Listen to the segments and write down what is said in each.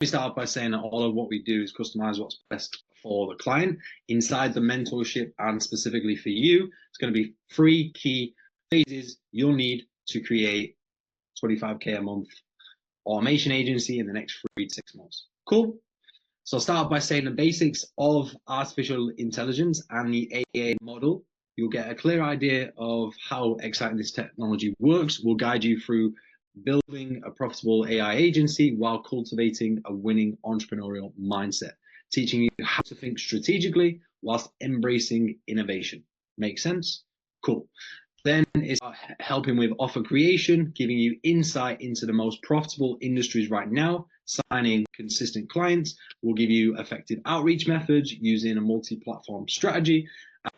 We start off by saying that all of what we do is customize what's best for the client. Inside the mentorship and specifically for you, it's going to be 3 key phases you'll need to create 25K a month automation agency in the next 3 to 6 months. Cool. So I'll start by saying the basics of artificial intelligence and the AI model. You'll get a clear idea of how exciting this technology works. We'll guide you through building a profitable AI agency while cultivating a winning entrepreneurial mindset, teaching you how to think strategically whilst embracing innovation. Make sense? Cool. Then it's helping with offer creation, giving you insight into the most profitable industries right now, signing consistent clients. We'll give you effective outreach methods using a multi-platform strategy.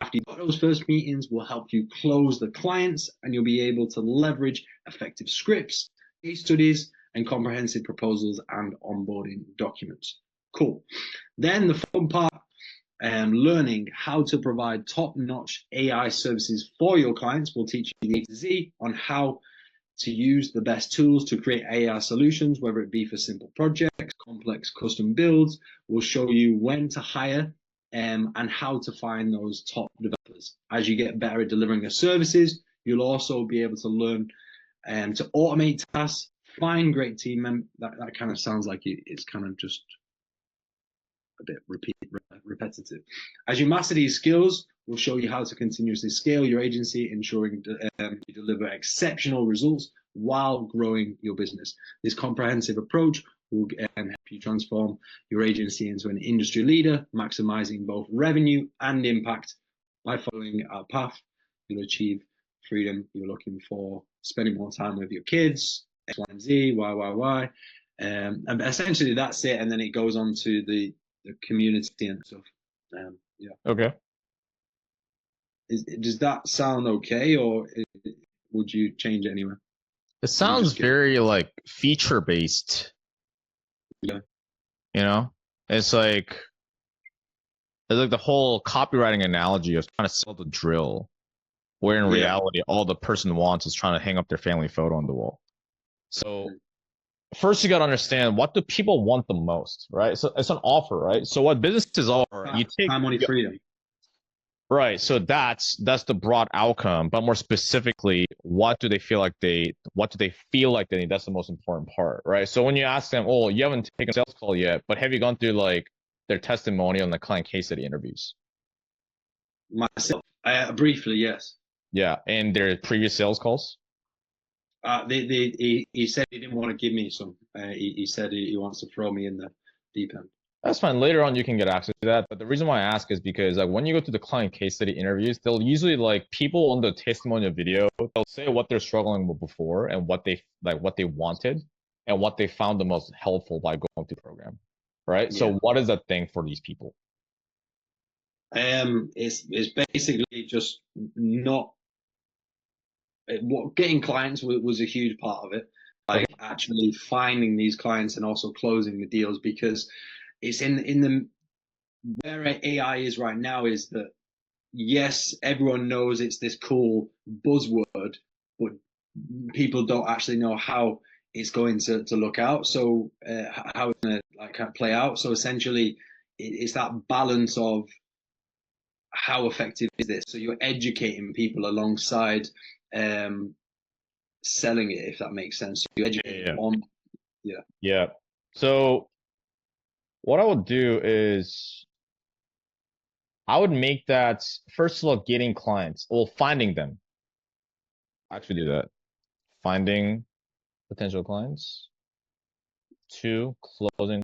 After you've got those first meetings, we'll help you close the clients, and you'll be able to leverage effective scripts, case studies, and comprehensive proposals and onboarding documents. Cool. Then the fun part, learning how to provide top-notch AI services for your clients. We'll teach you the A to Z on how to use the best tools to create AI solutions, whether it be for simple projects, complex custom builds. We'll show you when to hire and how to find those top developers. As you get better at delivering your services, you'll also be able to learn to automate tasks, find great team members. That kind of sounds like it's kind of just a bit repetitive. As you master these skills, we'll show you how to continuously scale your agency, ensuring you deliver exceptional results while growing your business. This comprehensive approach will help you transform your agency into an industry leader, maximizing both revenue and impact. By following our path, you'll achieve freedom you're looking for, spending more time with your kids, X, Y, and Z, Y. And essentially that's it. And then it goes on to the community and stuff. Yeah. Okay. Does that sound okay, or would you change it anywhere? It sounds very like feature based. Yeah. You know, it's like the whole copywriting analogy of trying to sell the drill, where in reality all the person wants is trying to hang up their family photo on the wall. So first you got to understand, what do people want the most, right? So it's an offer, right? So what businesses are, you take time, money, freedom. Right. So that's the broad outcome, but more specifically, what do they feel like they need? That's the most important part, right? So when you ask them, oh, you haven't taken a sales call yet, but have you gone through like their testimonial and the client case study interviews? Myself, briefly, yes. Yeah, and their previous sales calls. He said he didn't want to give me some. He said he wants to throw me in the deep end. That's fine. Later on, you can get access to that. But the reason why I ask is because like when you go to the client case study interviews, they'll usually like people on the testimonial video, they'll say what they're struggling with before and what they wanted and what they found the most helpful by going through the program. Right. Yeah. So what is that thing for these people? It's basically just not getting clients was a huge part of it. Like actually finding these clients and also closing the deals, because it's in the where AI is right now is that yes, everyone knows it's this cool buzzword, but people don't actually know how it's going to look out. So how it's going to like play out. So essentially, it's that balance of how effective is this. So you're educating people alongside selling it, if that makes sense. So you educate on, yeah. So what I would do is I would make that, first of all, getting clients, well, finding them. Actually do that. Finding potential clients. 2, closing,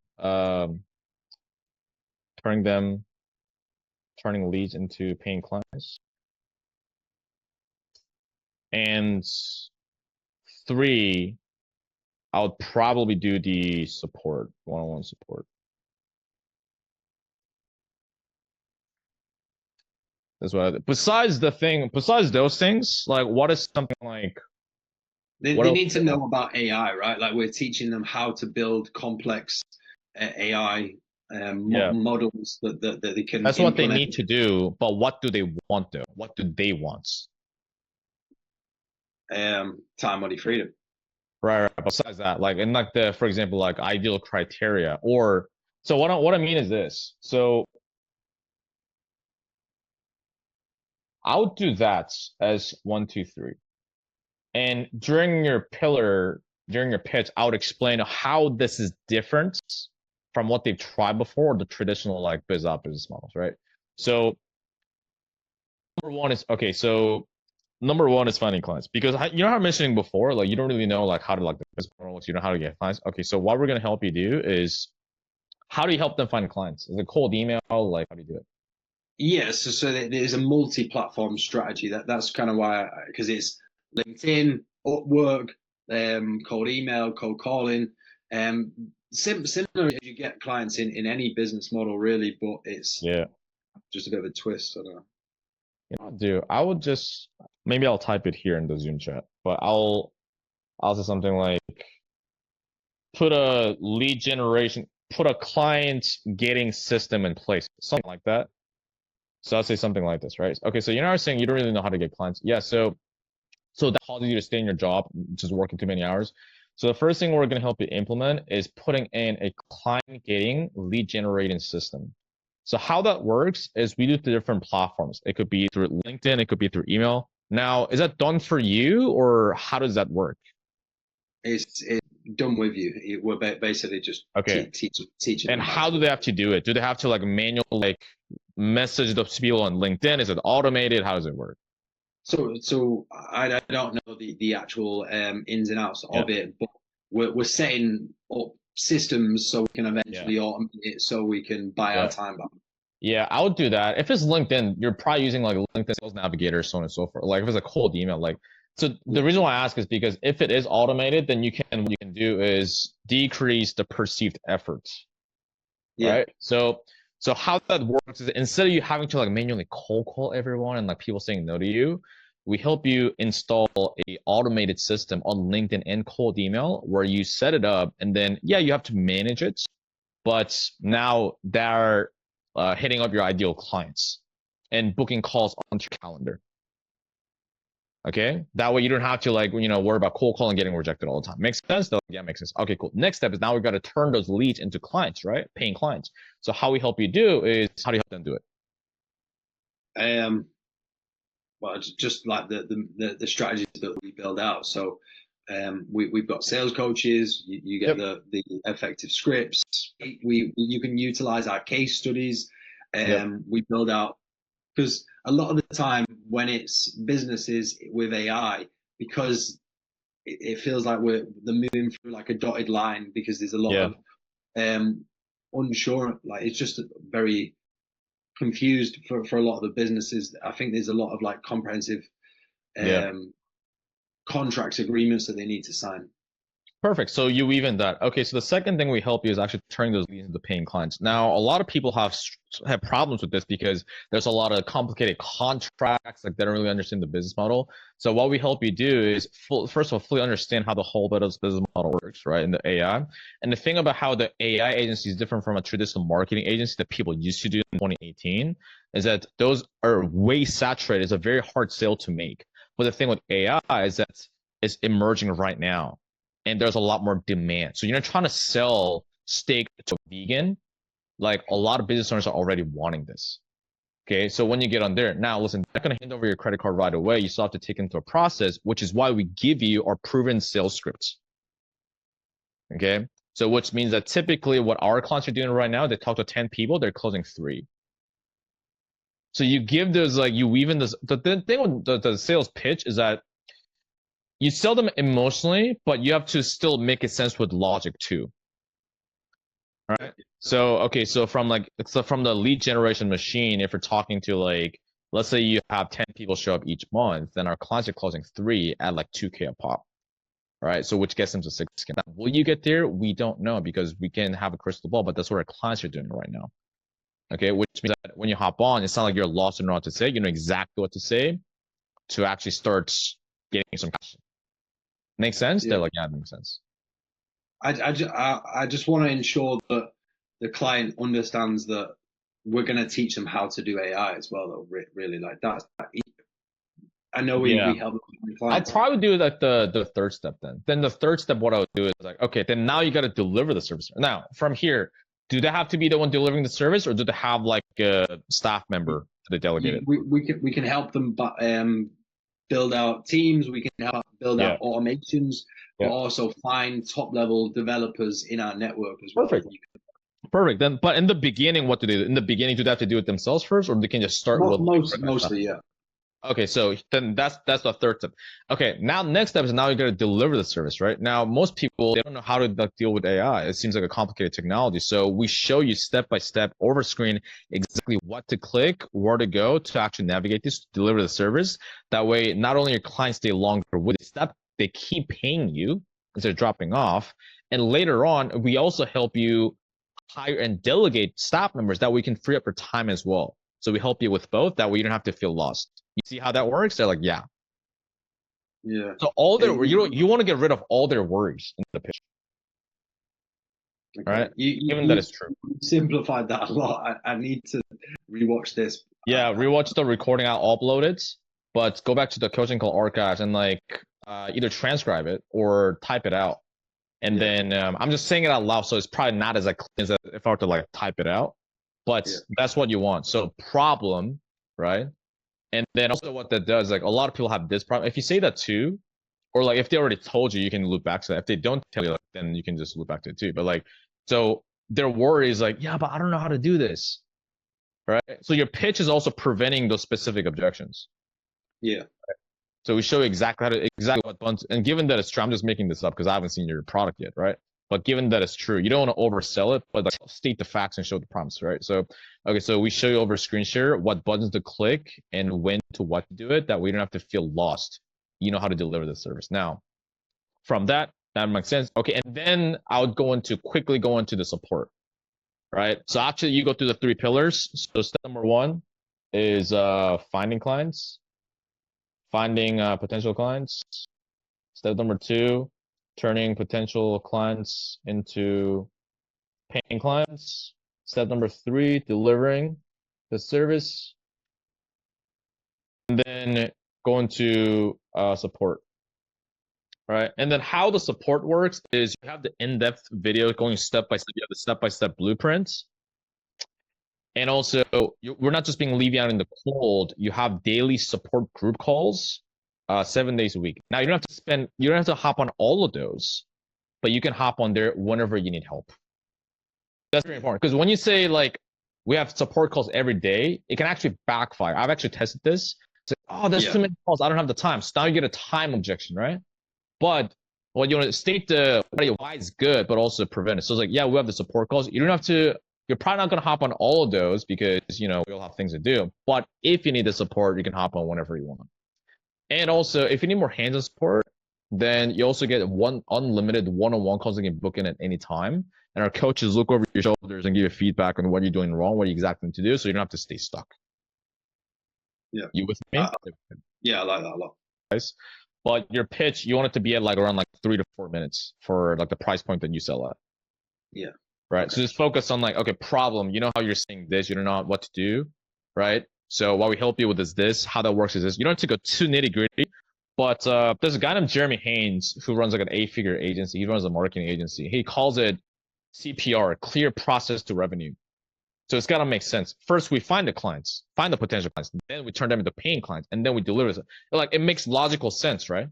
turning leads into paying clients. And 3, I would probably do the support, one-on-one support. That's what besides those things, like what is something like they need to know about AI, right? Like we're teaching them how to build complex AI models that they can. That's what they need to do, but what do they want though? What do they want? Time, money, freedom. Right. Besides that, like, and like the, for example, like ideal criteria, or so what I mean is this. So I would do that as one, two, three. And during your pitch, I would explain how this is different from what they've tried before, the traditional like business models, right? So number one is okay. So number one is finding clients because you know how I was mentioning before, like you don't really know like how to like the business model, you know how to get clients. Okay, so what we're gonna help you do is how do you help them find clients? Is it cold email? Like how do you do it? Yes, so there's a multi-platform strategy. That's kind of why, because it's LinkedIn, Upwork, cold email, cold calling, similar as you get clients in any business model, really, but it's Yeah. just a bit of a twist. I don't know. You know, do I would just maybe I'll type it here in the Zoom chat, but I'll say something like put a lead generation, put a client getting system in place, something like that. So I'll say something like this, right? Okay, so you're not saying you don't really know how to get clients. Yeah, so that causes you to stay in your job, just working too many hours. So the first thing we're going to help you implement is putting in a client getting lead generating system. So how that works is we do the different platforms. It could be through LinkedIn, it could be through email. Now, is that done for you or how does that work? It's done with you. We're basically just Okay. teaching And them how how to do do they it. have to do it? Do they have to like manual like message those people on LinkedIn? Is it automated? How does it work? So I don't know the actual ins and outs Yeah. of it, but we're setting up systems so we can Yeah. eventually automate it so we can buy our Yeah. time back. Yeah, I would do that. If it's LinkedIn, you're probably using like LinkedIn Sales Navigator, so on and so forth. Like if it's a cold email, like so Yeah, the reason why I ask is because if it is automated, then what you can do is decrease the perceived effort, yeah, right? So how that works is instead of you having to like manually cold call everyone and like people saying no to you, we help you install a automated system on LinkedIn and cold email where you set it up and then yeah, you have to manage it, but now they're hitting up your ideal clients and booking calls onto your calendar. Okay, that way you don't have to like worry about cold calling getting rejected all the time. Makes sense though? Yeah, makes sense. Okay, cool. Next step is now we've got to turn those leads into clients, right? Paying clients. So how we help you do is how do you help them do it? um, well, it's just like the strategies that we build out. So we've got sales coaches. You get Yep. the effective scripts. We you can utilize our case studies. Yep. We build out because a lot of the time when it's businesses with AI, because it feels like they're moving through like a dotted line because there's a lot Yeah. of um unsure, like it's just very confused for a lot of the businesses. I think there's a lot of like comprehensive Yeah. um contracts agreements that they need to sign. Perfect. So you weave in that. Okay, so the second thing we help you is actually turning those leads into paying clients. Now, a lot of people have problems with this because there's a lot of complicated contracts, like they don't really understand the business model. So what we help you do is first of all, fully understand how the whole bit of this business model works, right? In the AI. And the thing about how the AI agency is different from a traditional marketing agency that people used to do in 2018 is that those are way saturated. It's a very hard sale to make. But the thing with AI is that it's emerging right now and there's a lot more demand. So you're not trying to sell steak to a vegan. Like a lot of business owners are already wanting this. Okay, so when you get on there, now listen, they're not going to hand over your credit card right away. You still have to take into a process, which is why we give you our proven sales scripts. Okay, so which means that typically what our clients are doing right now, they talk to 10 people, they're closing 3. So you give those like you weave in this. The thing with the sales pitch is that you sell them emotionally, but you have to still make it sense with logic too. Right. So okay, so from the lead generation machine, if we're talking to like let's say you have 10 people show up each month, then our clients are closing 3 at like 2K a pop. Right. So which gets them to 6K. Now, will you get there? We don't know because we can have a crystal ball, but that's what our clients are doing right now. Okay, which means that when you hop on, it's not like you're lost and know what to say. You know exactly what to say to actually start getting some cash. Make sense? They're Yeah, like, yeah, it makes sense. I just want to ensure that the client understands that we're going to teach them how to do AI as well, though. Really, like that's I know Yeah. we help the I'll client. probably do like the third step then. Then the third step, what I would do is like, okay, then now you got to deliver the service. Now from here, do they have to be the one delivering the service, or do they have like a staff member that they delegated? We can help them, but build out teams. We can help build Yeah. out automations, but Yeah. also find top level developers in our network as well. Perfect. Perfect. Then, but in the beginning, what do they do? In the beginning, do they have to do it themselves first, or they can just start with Mostly, yeah. Okay, so then that's the third step. Okay, now next step is now you got to deliver the service, right? Now most people they don't know how to like, deal with AI. It seems like a complicated technology. So we show you step by step over screen exactly what to click, where to go to actually navigate this to deliver the service. That way, not only your clients stay longer with the step, they keep paying you instead of dropping off. And later on, we also help you hire and delegate staff members that we can free up your time as well. So we help you with both. That way you don't have to feel lost. You see how that works? They're like, yeah. Yeah. So all their you want to get rid of all their worries in the pitch. Okay. Right? Given that it's true. Simplified that a lot. I need to rewatch this. Yeah, rewatch the recording. I'll upload it, but go back to the coaching call archives and like either transcribe it or type it out. And then I'm just saying it out loud, so it's probably not as clean as if I were to like type it out. But that's what you want. So problem, right? And then also what that does, like a lot of people have this problem. If you say that too, or like if they already told you, you can loop back to that. If they don't tell you, like, then you can just loop back to it too. But like, so their worry is like, yeah, but I don't know how to do this, right? So your pitch is also preventing those specific objections. Yeah. So we show you exactly what buttons, and given that it's true, I'm just making this up because I haven't seen your product yet, right? But given that it's true, you don't want to oversell it, but like state the facts and show the promise, right? So, okay, so we show you over screen share what buttons to click and when to what to do it. That way you don't have to feel lost. You know how to deliver the service. Now, from that makes sense. Okay, and then I would quickly go into the support, right? So actually, you go through the 3 pillars. So step number 1 is finding clients, finding potential clients. Step number 2. Turning potential clients into paying clients. Step number 3, delivering the service. And then going to support, right? And then how the support works is you have the in-depth video going step by step. You have the step-by-step blueprints. And also, we're not just being leaving out in the cold. You have daily support group calls. 7 days a week. Now you don't have to hop on all of those, but you can hop on there whenever you need help. That's very important because when you say like we have support calls every day, it can actually backfire. I've actually tested this. It's like, oh, there's too many calls. I don't have the time. So now you get a time objection, right? But you want to state the why it's good, but also prevent it. So it's like, yeah, we have the support calls. You don't have to. You're probably not going to hop on all of those because we all have things to do. But if you need the support, you can hop on whenever you want. And also, if you need more hands-on support, then you also get unlimited one-on-one calls you can book in at any time. And our coaches look over your shoulders and give you feedback on what you're doing wrong, what you exactly need to do, so you don't have to stay stuck. Yeah. You with me? Yeah, I like that a lot. Nice. But your pitch, you want it to be at like around like 3 to 4 minutes for like the price point that you sell at. Yeah. Right. Okay. So just focus on like, okay, problem. You know how you're saying this, you don't know what to do, right? So what we help you with is this. How that works is this. You don't have to go too nitty gritty, but there's a guy named Jeremy Haynes who runs like an 8-figure agency. He runs a marketing agency. He calls it CPR, clear process to revenue. So it's got to make sense. First, we find the clients, find the potential clients. Then we turn them into paying clients, and then we deliver it. Like it makes logical sense, right?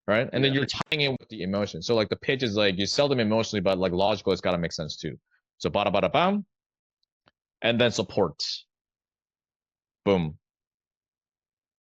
Right. And then you're tying in with the emotion. So like the pitch is like you sell them emotionally, but like logical, it's got to make sense too. So bada bada bam, and then support. Boom.